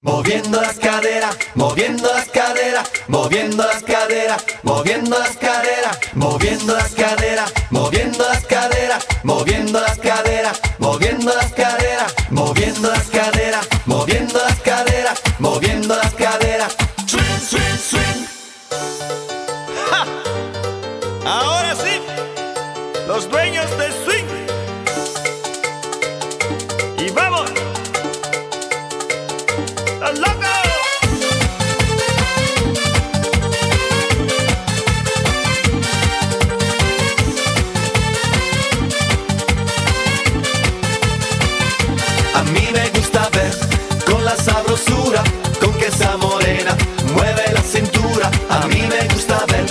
Moviendo las caderas, moviendo las caderas, moviendo las caderas, moviendo las caderas, moviendo las caderas, moviendo las caderas, moviendo las caderas, moviendo las caderas, moviendo las caderas, moviendo las caderas, moviendo las caderas. Swing, swing, swing. ¡Ja! Ahora sí, los dueños del swing. Y vamos. ¡Los locos! A mí me gusta ver con la sabrosura con que esa morena mueve la cintura. A mí me gusta ver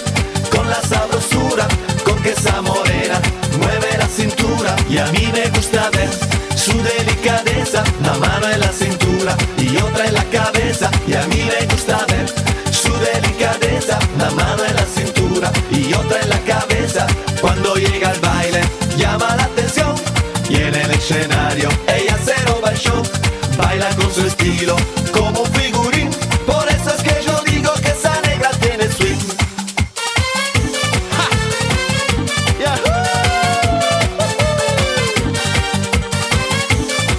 con la sabrosura con que esa morena mueve la cintura. Y a mí me gusta ver su delicadeza, una mano en la cintura y otra en la cabeza. Y a mí me gusta ver su delicadeza, una mano en la cintura y otra en la cabeza. Cuando llega al baile llama la atención y en el escenario ella se roba el show. Baila con su estilo como un figurín, por eso es que yo digo que esa negra tiene swing. ¡Ja! ¡Yahoo!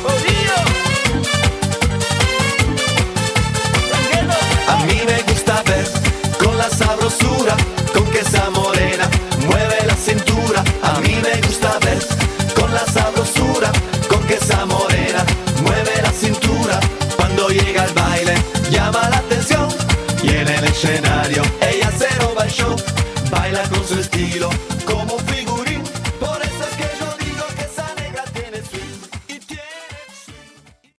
¡Jodido! ¡Tranquilo! A mí me gusta ver con la sabrosura con que esa morena mueve la cintura. A mí me gusta ver con la sabrosura con que esa morena mueve la cintura. Cuando llega al baile llama la atención y en el escenario